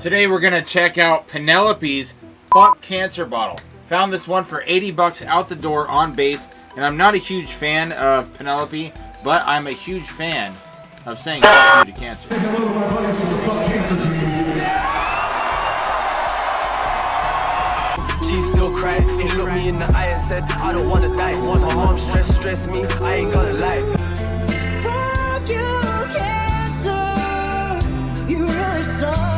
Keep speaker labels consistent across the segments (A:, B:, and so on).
A: Today we're gonna check out Penelope's Fuck Cancer bottle. Found this one for 80 bucks out the door on base, and I'm not a huge fan of Penelope, but I'm a huge fan of saying fuck you to cancer.
B: Hello, my buddies from the Fuck Cancer team.
C: She still cried, he looked me in the eye and said, I don't wanna die. My mom stress me, I ain't gonna lie.
D: Fuck you, cancer, you really suck.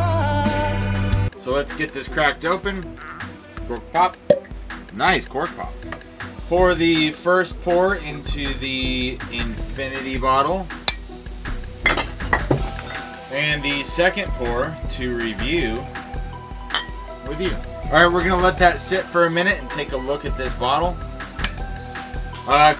A: So let's get this cracked open. Cork pop. Nice cork pop. Pour the first pour into the infinity bottle. And the second pour to review with you. Alright, we're going to let that sit for a minute and take a look at this bottle.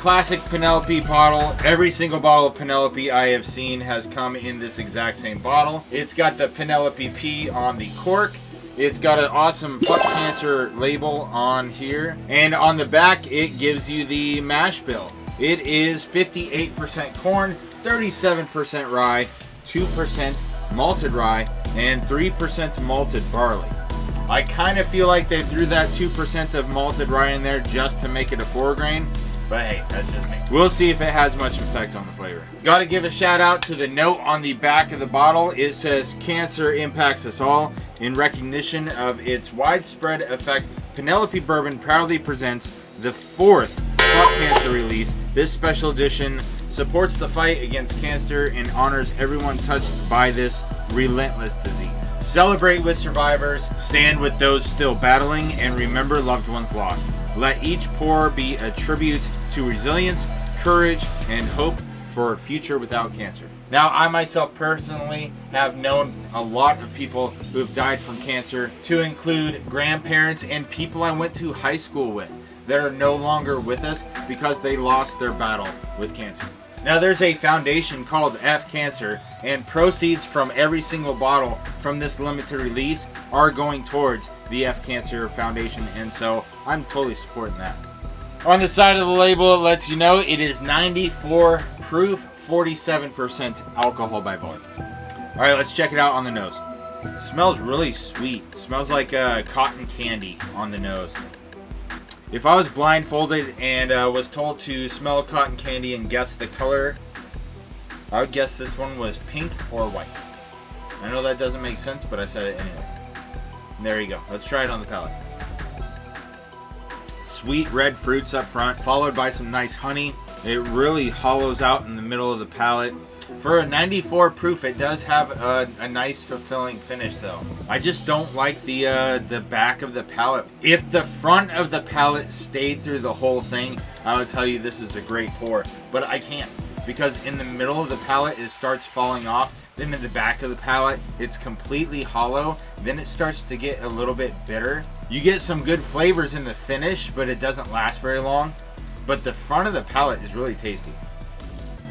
A: Classic Penelope bottle. Every single bottle of Penelope I have seen has come in this exact same bottle. It's got the Penelope P on the cork. It's got an awesome Fuck Cancer label on here. And on the back, it gives you the mash bill. It is 58% corn, 37% rye, 2% malted rye, and 3% malted barley. I kind of feel like they threw that 2% of malted rye in there just to make it a 4-grain. But hey, that's just me. We'll see if it has much effect on the flavor. Gotta give a shout out to the note on the back of the bottle. It says, "Cancer impacts us all." In recognition of its widespread effect, Penelope Bourbon proudly presents the 4th Fuck Cancer release. This special edition supports the fight against cancer and honors everyone touched by this relentless disease. Celebrate with survivors, stand with those still battling, and remember loved ones lost. Let each pour be a tribute to resilience, courage, and hope for a future without cancer. Now, I myself personally have known a lot of people who have died from cancer, to include grandparents and people I went to high school with that are no longer with us because they lost their battle with cancer. Now, there's a foundation called F Cancer, and proceeds from every single bottle from this limited release are going towards the F Cancer Foundation, and so I'm totally supporting that. On the side of the label, it lets you know it is 94 proof, 47% alcohol by volume. All right, let's check it out on the nose. It smells really sweet. It smells like cotton candy on the nose. If I was blindfolded and was told to smell cotton candy and guess the color, I would guess this one was pink or white. I know that doesn't make sense, but I said it anyway. And there you go. Let's try it on the palate. Sweet red fruits up front, followed by some nice honey. It really hollows out in the middle of the palate. For a 94 proof, it does have a nice fulfilling finish though. I just don't like the back of the palate. If the front of the palate stayed through the whole thing, I would tell you this is a great pour. But I can't, because in the middle of the palate it starts falling off. Then in the back of the palate, it's completely hollow. Then it starts to get a little bit bitter. You get some good flavors in the finish, but it doesn't last very long. But the front of the palate is really tasty.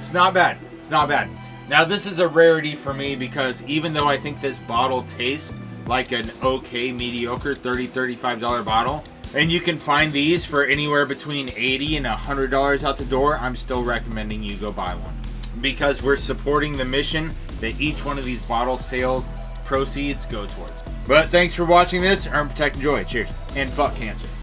A: It's not bad. It's not bad. Now, this is a rarity for me because even though I think this bottle tastes like an okay, mediocre $30, $35 bottle, and you can find these for anywhere between $80 and $100 out the door, I'm still recommending you go buy one. Because we're supporting the mission that each one of these bottle sales proceeds go towards. But thanks for watching this. Earn, protect, enjoy. Cheers. And fuck cancer.